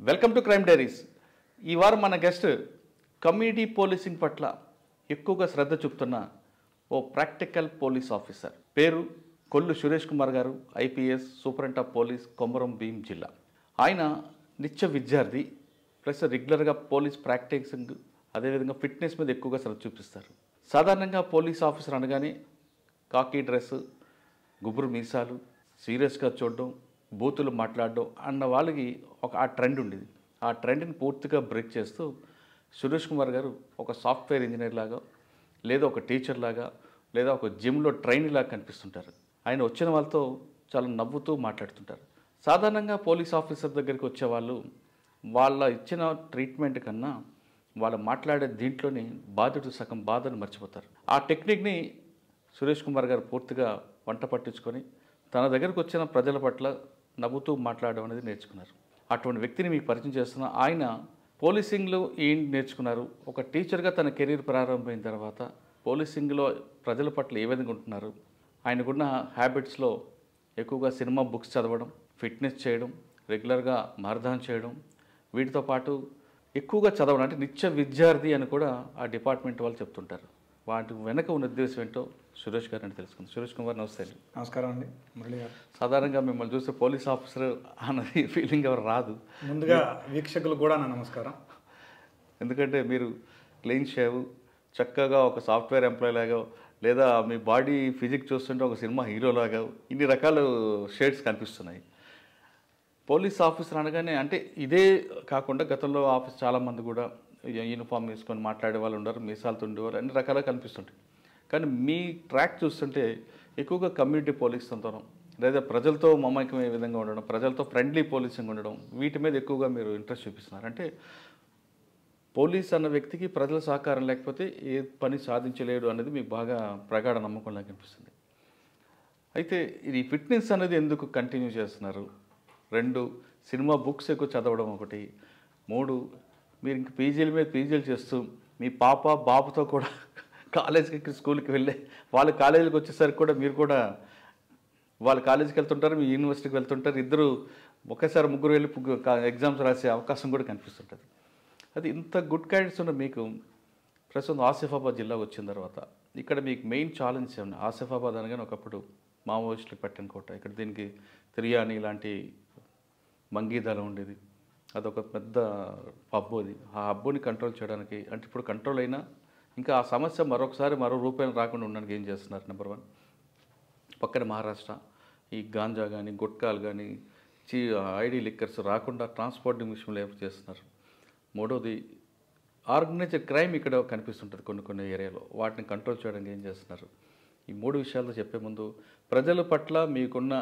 Welcome to crime diaries. ఈ వారం మన గెస్ట్ కమ్యూనిటీ పోలీసింగ్ పట్ల ఎక్కువగా శ్రద్ధ చూపుతున్న ఓ ప్రాక్టికల్ పోలీస్ ఆఫీసర్. పేరు కొల్లు సురేష్ కుమార్ గారు, IPS superintendent of police, Komaram Bheem జిల్లా. ఆయన నిత్య విద్యార్థి ప్లస్ రెగ్యులర్గా పోలీస్ ప్రాక్టీసింగ్, అదేవిధంగా ఫిట్నెస్ మీద ఎక్కువగా శ్రద్ధ చూపిస్తారు. సాధారణంగా పోలీస్ ఆఫీసర్ అనగానే కాకి డ్రెస్సు, గుబురు మీసాలు, సీరియస్గా చూడడం, బూతులు మాట్లాడడం అన్న వాళ్ళకి ఆ ట్రెండ్ ఉండేది. ఆ ట్రెండ్ని పూర్తిగా బ్రేక్ చేస్తూ సురేష్ కుమార్ గారు ఒక సాఫ్ట్వేర్ ఇంజనీర్ లాగా, లేదా ఒక టీచర్ లాగా, లేదా ఒక జిమ్లో ట్రైనర్ లాగా కనిపిస్తుంటారు. ఆయన వచ్చిన వాళ్ళతో చాలా నవ్వుతూ మాట్లాడుతుంటారు. సాధారణంగా పోలీస్ ఆఫీసర్ దగ్గరికి వచ్చేవాళ్ళు వాళ్ళ ఇచ్చిన ట్రీట్మెంట్ కన్నా వాళ్ళు మాట్లాడే దీంట్లోని బాధుడు సగం బాధను మర్చిపోతారు. ఆ టెక్నిక్ని సురేష్ కుమార్ గారు పూర్తిగా వంట పట్టించుకొని తన దగ్గరకు వచ్చిన ప్రజల పట్ల నవ్వుతూ మాట్లాడడం అనేది నేర్చుకున్నారు. అటువంటి వ్యక్తిని మీకు పరిచయం చేస్తున్న ఆయన పోలీసింగ్లో ఏం నేర్చుకున్నారు, ఒక టీచర్గా తన కెరీర్ ప్రారంభమైన తర్వాత పోలీసింగ్లో ప్రజల పట్ల ఏ విధంగా ఉంటున్నారు, ఆయనకున్న హ్యాబిట్స్లో ఎక్కువగా సినిమా బుక్స్ చదవడం, ఫిట్నెస్ చేయడం, రెగ్యులర్గా మారథాన్ చేయడం, వీటితో పాటు ఎక్కువగా చదవడం, అంటే నిత్య విద్యార్థి అని కూడా ఆ డిపార్ట్మెంట్ వాళ్ళు చెప్తుంటారు. వాటి వెనక ఉన్న ఉద్దేశం ఏంటో సురేష్ గారు అని తెలుసుకుంది. సురేష్ కుమార్, నమస్తే అండి. నమస్కారం అండి మురళి గారు. సాధారణంగా మిమ్మల్ని చూస్తే పోలీస్ ఆఫీసర్ అన్నది ఫీలింగ్ ఎవరు రాదు. ముందుగా వీక్షకులు కూడా నా నమస్కారం. ఎందుకంటే మీరు క్లీన్ షేవ్, చక్కగా ఒక సాఫ్ట్వేర్ ఎంప్లాయీ లాగా, లేదా మీ బాడీ ఫిజిక్ చూస్తుంటే ఒక సినిమా హీరో లాగా ఇన్ని రకాల షేడ్స్ కనిపిస్తున్నాయి. పోలీస్ ఆఫీసర్ అనగానే అంటే ఇదే కాకుండా గతంలో ఆఫీస్ చాలామంది కూడా యూనిఫామ్ వేసుకొని మాట్లాడే వాళ్ళు ఉండరు, మీసాలతో ఉండేవారు, అన్ని రకాలుగా కనిపిస్తుంటాయి. కానీ మీ ట్రాక్ చూస్తుంటే ఎక్కువగా కమ్యూనిటీ పోలీస్ తనం, లేదా ప్రజలతో మమేకమయ్యే విధంగా ఉండడం, ప్రజలతో ఫ్రెండ్లీ పోలీసింగ్ ఉండడం, వీటి మీద ఎక్కువగా మీరు ఇంట్రెస్ట్ చూపిస్తున్నారు. అంటే పోలీస్ అన్న వ్యక్తికి ప్రజల సహకారం లేకపోతే ఏ పని సాధించలేడు అనేది మీకు బాగా ప్రగాఢ నమ్మకంలా కనిపిస్తుంది. అయితే ఇది ఫిట్నెస్ అనేది ఎందుకు కంటిన్యూ చేస్తున్నారు? 2, సినిమా బుక్స్ ఎక్కువ చదవడం ఒకటి. 3, మీరు ఇంక పీజీల మీద పీజీలు చేస్తూ మీ పాప బాబుతో కూడా కాలేజీకి స్కూల్కి వెళ్ళే, వాళ్ళ కాలేజీకి వచ్చేసరికి కూడా మీరు కూడా వాళ్ళ కాలేజీకి వెళ్తుంటారు, మీ యూనివర్సిటీకి వెళ్తుంటారు, ఇద్దరు ఒకేసారి ముగ్గురు వెళ్ళి ఎగ్జామ్స్ రాసే అవకాశం కూడా కనిపిస్తుంటుంది. అది ఇంత గుడ్ క్యాడెట్స్ ఉన్న మీకు ప్రస్తుతం ఆసిఫాబాద్ జిల్లా వచ్చిన తర్వాత ఇక్కడ మీకు మెయిన్ ఛాలెంజ్ ఏమన్నా? ఆసిఫాబాద్ అనగానే ఒకప్పుడు మావోయిస్టులకు పెట్టిన కోట, ఇక్కడ దీనికి తిరియాని ఇలాంటి మంగీదాలు ఉండేది, అదొక పెద్ద హబ్బు. అది ఆ హబ్బుని కంట్రోల్ చేయడానికి, అంటే ఇప్పుడు కంట్రోల్ అయినా ఇంకా ఆ సమస్య మరొకసారి మరో రూపాయలు రాకుండా ఉండడానికి ఏం చేస్తున్నారు? నెంబర్ 1, పక్కన మహారాష్ట్ర ఈ గాంజా కానీ గుట్కాలు కానీ ఐడి లిక్కర్స్ రాకుండా ట్రాన్స్పోర్టింగ్ విషయంలో ఏం చేస్తున్నారు? 3వది ఆర్గనైజ్డ్ క్రైమ్ ఇక్కడ కనిపిస్తుంటుంది కొన్ని ఏరియాలో, వాటిని కంట్రోల్ చేయడానికి ఏం చేస్తున్నారు? ఈ 3 విషయాలతో చెప్పే ముందు ప్రజల పట్ల మీకున్న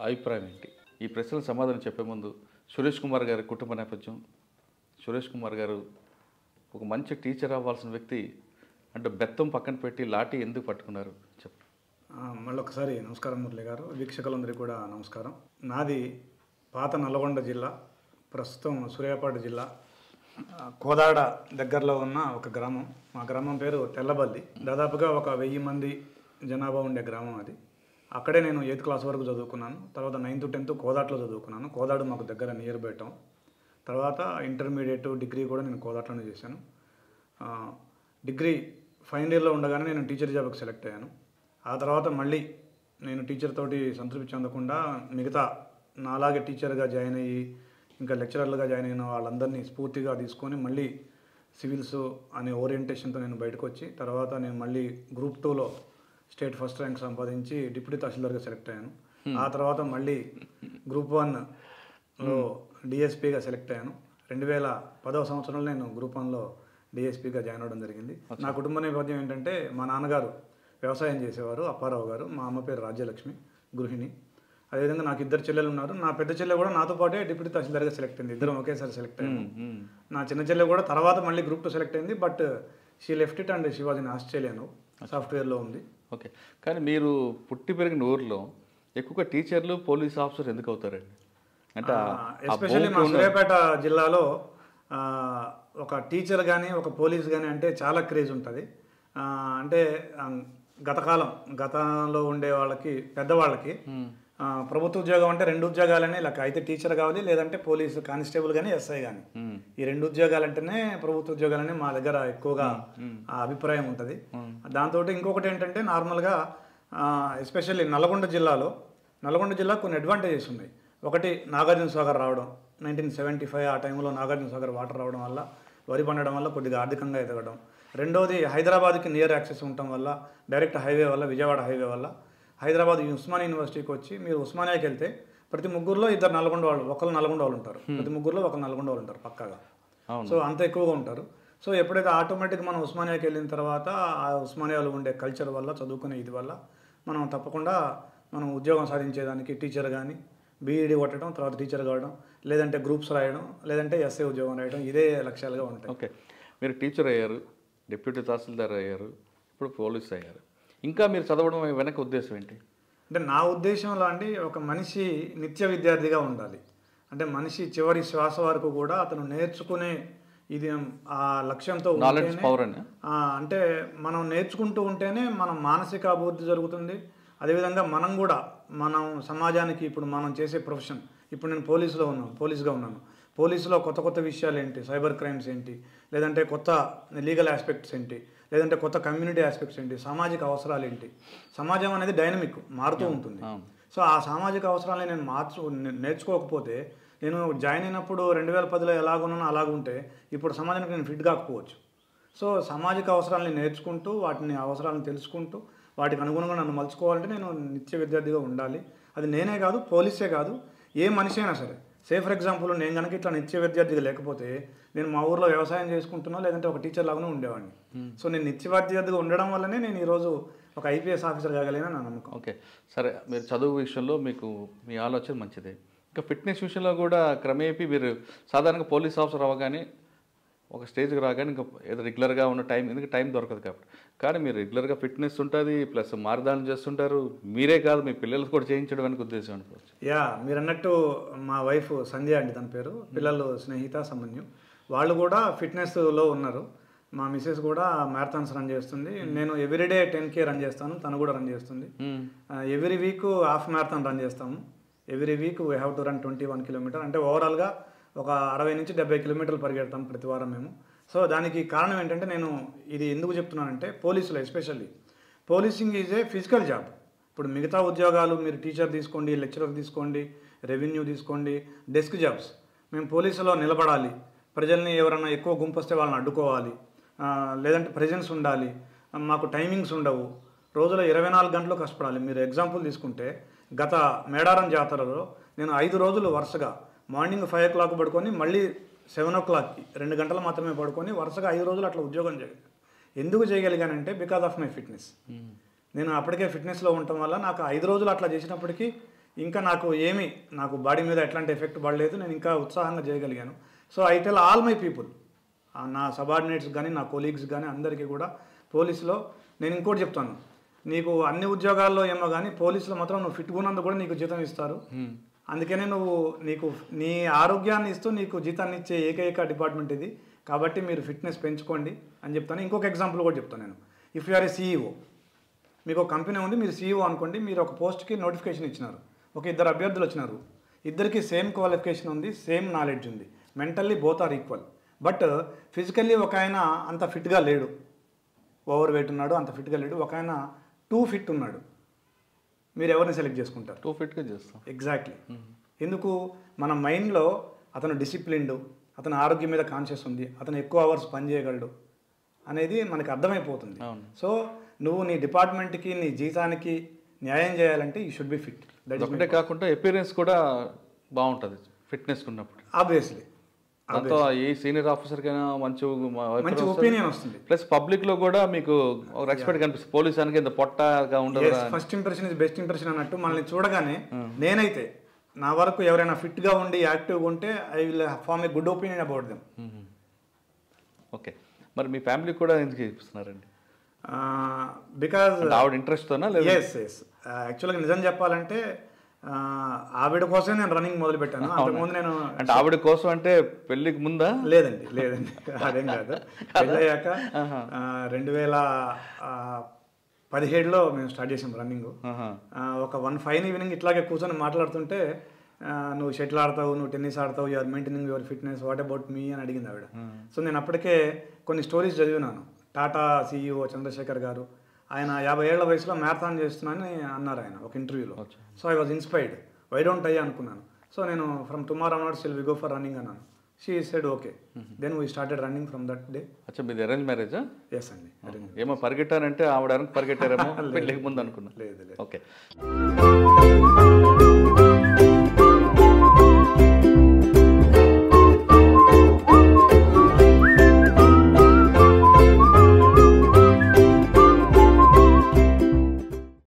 అభిప్రాయం ఏంటి? ఈ ప్రశ్నలకు సమాధానం చెప్పే ముందు సురేష్ కుమార్ గారి కుటుంబ నేపథ్యం, సురేష్ కుమార్ గారు ఒక మంచి టీచర్ అవ్వాల్సిన వ్యక్తి, అంటే బెత్తం పక్కన పెట్టి లాఠీ ఎందుకు పట్టుకున్నారు చెప్పు. మళ్ళొకసారి నమస్కారం మురళి గారు, వీక్షకులందరికీ కూడా నమస్కారం. నాది పాత నల్గొండ జిల్లా, ప్రస్తుతం సూర్యాపేట జిల్లా, కోదాడ దగ్గరలో ఉన్న ఒక గ్రామం. మా గ్రామం పేరు తెల్లబల్లి. దాదాపుగా ఒక 1000 మంది జనాభా ఉండే గ్రామం అది. అక్కడే నేను 8th క్లాస్ వరకు చదువుకున్నాను. తర్వాత 9th, 10th కోదాట్లో చదువుకున్నాను. కోదాడు మాకు దగ్గర నియర్ బై టౌన్. తర్వాత ఇంటర్మీడియట్, డిగ్రీ కూడా నేను కోదాట్లోనే చేశాను. డిగ్రీ ఫైనల్ ఇయర్లో ఉండగానే నేను టీచర్ జాబ్కి సెలెక్ట్ అయ్యాను. ఆ తర్వాత మళ్ళీ నేను టీచర్ తోటి సంతృప్తి చెందకుండా మిగతా నాలాగే టీచర్గా జాయిన్ అయ్యి ఇంకా లెక్చరర్లుగా జాయిన్ అయిన వాళ్ళందరినీ స్ఫూర్తిగా తీసుకొని మళ్ళీ సివిల్స్ అనే ఓరియంటేషన్తో నేను బయటకు వచ్చి, తర్వాత నేను మళ్ళీ గ్రూప్ 2లో స్టేట్ ఫస్ట్ ర్యాంక్ సంపాదించి డిప్యూటీ తహసీల్దార్గా సెలెక్ట్ అయ్యాను. ఆ తర్వాత మళ్ళీ గ్రూప్ 1లో డిఎస్పీగా సెలెక్ట్ అయ్యాను. 2010వ సంవత్సరంలో నేను గ్రూప్ 1లో డిఎస్పీగా జాయిన్ అవ్వడం జరిగింది. నా కుటుంబ నేపథ్యం ఏంటంటే మా నాన్నగారు వ్యవసాయం చేసేవారు, అప్పారావు గారు. మా అమ్మ పేరు రాజ్యలక్ష్మి, గృహిణి. అదేవిధంగా నాకు 2 చెల్లెలు ఉన్నారు. నా పెద్ద చెల్లె కూడా నాతో పాటే డిప్యూటీ తహసీల్దార్గా సెలెక్ట్ అయింది. ఇద్దరం ఒకేసారి సెలెక్ట్ అయ్యాము. నా చిన్న చెల్లె కూడా తర్వాత మళ్ళీ గ్రూప్ 2 సెలెక్ట్ అయింది. But she left it and she was in Australia, సాఫ్ట్వేర్లో ఉంది. ఓకే, కానీ మీరు పుట్టి పెరిగిన ఊర్లో ఎక్కువగా టీచర్లు పోలీస్ ఆఫీసర్ ఎందుకు అవుతారండి? అంటే ఎస్పెషల్లీ మా సూర్యాపేట జిల్లాలో ఒక టీచర్ కానీ ఒక పోలీస్ కానీ అంటే చాలా క్రేజ్ ఉంటుంది. అంటే గతంలో ఉండే వాళ్ళకి, పెద్దవాళ్ళకి ప్రభుత్వ ఉద్యోగం అంటే 2 ఉద్యోగాలనే లెక్క. అయితే టీచర్ కావాలి, లేదంటే పోలీసు కానిస్టేబుల్ కానీ ఎస్ఐ కానీ. ఈ 2 ఉద్యోగాలంటేనే ప్రభుత్వ ఉద్యోగాలనే మా దగ్గర ఎక్కువగా ఆ అభిప్రాయం ఉంటుంది. దాంతో ఇంకొకటి ఏంటంటే నార్మల్గా ఎస్పెషల్లీ నల్గొండ జిల్లా కొన్ని అడ్వాంటేజెస్ ఉన్నాయి. ఒకటి నాగార్జున సాగర్ రావడం, 1975 ఆ టైంలో నాగార్జున సాగర్ వాటర్ రావడం వల్ల, వరి పండడం వల్ల కొద్దిగా ఆర్థికంగా ఎదగడం. రెండోది హైదరాబాద్కి నియర్ యాక్సెస్ ఉండటం వల్ల, డైరెక్ట్ హైవే వల్ల, విజయవాడ హైవే వల్ల హైదరాబాద్ ఉస్మానియా యూనివర్సిటీకి వచ్చి మీరు ఉస్మానియాకి వెళ్తే ప్రతి ముగ్గురులో 2 నల్గొండ వాళ్ళు, ఒకళ్ళు నల్గొండ వాళ్ళు ఉంటారు. ప్రతి ముగ్గురులో ఒకరు నల్గొండ వాళ్ళు ఉంటారు పక్కాగా. సో అంత ఎక్కువగా ఉంటారు. సో ఎప్పుడైతే ఆటోమేటిక్గా మనం ఉస్మానియాకి వెళ్ళిన తర్వాత ఆ ఉస్మానియాలో ఉండే కల్చర్ వల్ల, చదువుకునే ఇది వల్ల మనం తప్పకుండా మనం ఉద్యోగం సాధించేదానికి టీచర్ కానీ బీఈడీ కొట్టడం, తర్వాత టీచర్ కావడం, లేదంటే గ్రూప్స్ రాయడం, లేదంటే ఎస్ఐ ఉద్యోగం రాయడం, ఇదే లక్ష్యాలుగా ఉంటాయి. ఓకే, మీరు టీచర్ అయ్యారు, డిప్యూటీ తహసీల్దార్ అయ్యారు, ఇప్పుడు పోలీస్ అయ్యారు. ఇంకా మీరు చదవడం వెనక ఉద్దేశం ఏంటి? అంటే నా ఉద్దేశంలో అండి, ఒక మనిషి నిత్య విద్యార్థిగా ఉండాలి. అంటే మనిషి చివరి శ్వాస వరకు కూడా అతను నేర్చుకునే ఇది ఆ లక్ష్యంతో నాలెడ్జ్ పవర్ అని. అంటే మనం నేర్చుకుంటూ ఉంటేనే మనం మానసిక అభివృద్ధి జరుగుతుంది. అదేవిధంగా మనం సమాజానికి ఇప్పుడు మనం చేసే ప్రొఫెషన్, ఇప్పుడు నేను పోలీస్గా ఉన్నాను. పోలీసులో కొత్త విషయాలు ఏంటి, సైబర్ క్రైమ్స్ ఏంటి, లేదంటే కొత్త లీగల్ ఆస్పెక్ట్స్ ఏంటి, లేదంటే కొత్త కమ్యూనిటీ ఆస్పెక్ట్స్ ఏంటి, సామాజిక అవసరాలు ఏంటి. సమాజం అనేది డైనమిక్, మారుతూ ఉంటుంది. సో ఆ సామాజిక అవసరాలని నేను నేర్చుకోకపోతే, నేను జాయిన్ అయినప్పుడు 2010లో ఎలాగున్నానో అలాగుంటే ఇప్పుడు సమాజానికి నేను ఫిట్ కాకపోవచ్చు. సో సామాజిక అవసరాలని నేర్చుకుంటూ, వాటిని అవసరాలను తెలుసుకుంటూ, వాటికి అనుగుణంగా నన్ను మలుచుకోవాలంటే నేను నిత్య విద్యార్థిగా ఉండాలి. అది నేనే కాదు, పోలీసే కాదు, ఏ మనిషి అయినా సరే. ఫర్ ఎగ్జాంపుల్ నేను కనుక ఇట్లా నిత్య విద్యార్థిగా లేకపోతే నేను మా ఊర్లో వ్యవసాయం చేసుకుంటున్నా, లేదంటే ఒక టీచర్ లాగానే ఉండేవాడిని. సో నేను నిత్య విద్యార్థిగా ఉండడం వల్లనే నేను ఈరోజు ఒక ఐపీఎస్ ఆఫీసర్ కాగలేనని నా నమ్మకం. ఓకే, సరే, మీరు చదువు విషయంలో మీ ఆలోచన మంచిదే. ఇంకా ఫిట్నెస్ విషయంలో కూడా క్రమేపీ మీరు సాధారణంగా పోలీస్ ఆఫీసర్ అవ్వగానే ఒక స్టేజ్కి రాగానే ఇంకా ఏదో రెగ్యులర్గా ఉన్న టైం, ఎందుకంటే టైం దొరకదు కాబట్టి. కానీ మీరు రెగ్యులర్గా ఫిట్నెస్ ఉంటుంది, ప్లస్ మారదానం చేస్తుంటారు. మీరే కాదు, మీ పిల్లలు కూడా చేయించడం అని ఉద్దేశం అనుకోవచ్చు. మీరు అన్నట్టు మా వైఫ్ సంధ్య అండి తన పేరు, పిల్లలు స్నేహిత, సమన్యు, వాళ్ళు కూడా ఫిట్నెస్లో ఉన్నారు. మా మిసెస్ కూడా మ్యారథాన్స్ రన్ చేస్తుంది. నేను ఎవ్రీడే 10K రన్ చేస్తాను, తను కూడా రన్ చేస్తుంది. Every week half marathon run చేస్తాము. Every week we have to run 21 kilometre. అంటే ఓవరాల్గా ఒక 60 నుంచి 70 కిలోమీటర్లు పరిగెడతాం ప్రతి వారం మేము. సో దానికి కారణం ఏంటంటే, నేను ఇది ఎందుకు చెప్తున్నానంటే, పోలీసులో especially policing is a physical job. ఇప్పుడు మిగతా ఉద్యోగాలు మీరు టీచర్ తీసుకోండి, లెక్చరర్ తీసుకోండి, రెవెన్యూ తీసుకోండి, డెస్క్ జాబ్స్. మేము పోలీసులో నిలబడాలి, ప్రజల్ని ఎవరైనా ఎక్కువ గుంపు వస్తే వాళ్ళని అడ్డుకోవాలి, లేదంటే ప్రెజెన్స్ ఉండాలి, మాకు టైమింగ్స్ ఉండవు, రోజులో 24 గంటలు కష్టపడాలి. మీరు ఎగ్జాంపుల్ తీసుకుంటే గత మేడారం జాతరలో నేను 5 రోజులు వరుసగా మార్నింగ్ 5 o'clock పడుకొని మళ్ళీ 7 o'clockకి 2 గంటలు మాత్రమే పడుకొని వరుసగా 5 రోజులు అట్లా ఉద్యోగం చేయగలిగాను. ఎందుకు చేయగలిగానంటే బికాజ్ ఆఫ్ మై ఫిట్నెస్. నేను అప్పటికే ఫిట్నెస్లో ఉండటం వల్ల నాకు 5 రోజులు అట్లా చేసినప్పటికీ ఇంకా నాకు బాడీ మీద ఎట్లాంటి ఎఫెక్ట్ పడలేదు. నేను ఇంకా ఉత్సాహంగా చేయగలిగాను. So I tell all my people, నా సబార్డినేట్స్ కానీ, నా కొలీగ్స్ కానీ, అందరికీ కూడా పోలీసులో నేను ఇంకోటి చెప్తాను, నీకు అన్ని ఉద్యోగాల్లో ఏమో కానీ పోలీసులో మాత్రం నువ్వు ఫిట్గా ఉన్నందుకు కూడా నీకు జీతం ఇస్తారు. అందుకనే నీ ఆరోగ్యాన్ని ఇస్తూ నీకు జీతాన్ని ఇచ్చే ఏకైక డిపార్ట్మెంట్ ఇది. కాబట్టి మీరు ఫిట్నెస్ పెంచుకోండి అని చెప్తాను. ఇంకొక ఎగ్జాంపుల్ కూడా చెప్తాను నేను. If you are a CEO, మీకు ఒక కంపెనీ ఉంది, మీరు CEO అనుకోండి, మీరు ఒక పోస్ట్కి నోటిఫికేషన్ ఇచ్చినారు, ఒక 2 అభ్యర్థులు వచ్చినారు, ఇద్దరికి సేమ్ క్వాలిఫికేషన్ ఉంది, సేమ్ నాలెడ్జ్ ఉంది, mentally both are equal. But physically ఒక ఆయన అంత ఫిట్గా లేడు, ఓవర్ వెయిట్ ఉన్నాడు, అంత ఫిట్గా లేడు. ఒక ఆయన టూ ఫిట్ ఉన్నాడు, మీరు ఎవరిని సెలెక్ట్ చేసుకుంటారు? టూ ఫిట్గా చేస్తాం. ఎగ్జాక్ట్లీ. ఎందుకు? మన మైండ్లో అతను డిసిప్లిన్డ్, అతని ఆరోగ్యం మీద కాన్షియస్ ఉంది, అతను ఎక్కువ అవర్స్ పని చేయగలడు అనేది మనకు అర్థమైపోతుంది. సో నువ్వు నీ డిపార్ట్మెంట్కి, నీ జీతానికి న్యాయం చేయాలంటే యూ షుడ్ బి ఫిట్. ఒకటే కాకుండా అపియరెన్స్ కూడా బాగుంటుంది ఫిట్నెస్ ఉన్నప్పుడు. ఆబ్వియస్లీ దాంతో ఈ సీనియర్ ఆఫీసర్కైనా మంచి ఒపీనియన్ వస్తుంది. ప్లస్ పబ్లిక్లో కూడా మీకు రెస్పెక్ట్ కనిపిస్తుంది. పోలీస్ అనగా ఇంత పొట్టగా ఉండదు. First impression is best impression అన్నట్టు మనల్ని చూడగానే నేనైతే నా వరకు ఎవరైనా ఫిట్గా ఉండి యాక్టివ్గా ఉంటే I will form a good opinion about them. Okay, మరి మీ ఫ్యామిలీ కూడా ఎందుకు చూపిస్తున్నారండి? బికాజ్ ఆవిడ ఇంట్రెస్ట్తోనా? ఎస్ యాక్చువల్గా నిజం చెప్పాలంటే ఆవిడ కోసమే నేను రన్నింగ్ మొదలు పెట్టాను. అంతకుముందు నేను అంటే ఆవిడ కోసం అంటే పెళ్ళికి ముందా? లేదండి అదేం కాదు. పెళ్ళయ్యాక 17లో మేము స్టార్ట్ చేసాం రన్నింగ్. ఆహా. ఒక 1-5 ఈవినింగ్ ఇట్లాగే కూర్చొని మాట్లాడుతుంటే నువ్వు షటిల్ ఆడతావు, నువ్వు టెన్నిస్ ఆడతావు, you are maintaining your fitness, what about me అని అడిగింది ఆవిడ. సో నేను అప్పటికే కొన్ని స్టోరీస్ చదివినాను. టాటా CEO చంద్రశేఖర్ గారు ఆయన 50 ఏళ్ల వయసులో మ్యారథాన్ చేస్తున్నానని అన్నారు ఆయన ఒక ఇంటర్వ్యూలో. So I was inspired, why don't I అనుకున్నాను. సో నేను from tomorrow onwards will we go for running అన్నాను. She said okay, then we started running from that day. అచ్చా, మీది అరేంజ్ మ్యారేజా? ఎస్ అండి. ఏమో పరిగెట్టానంటే ఆవిడ పరిగెట్టారేమో పెళ్ళికి ముందు అనుకున్నా. లేదు. ఓకే.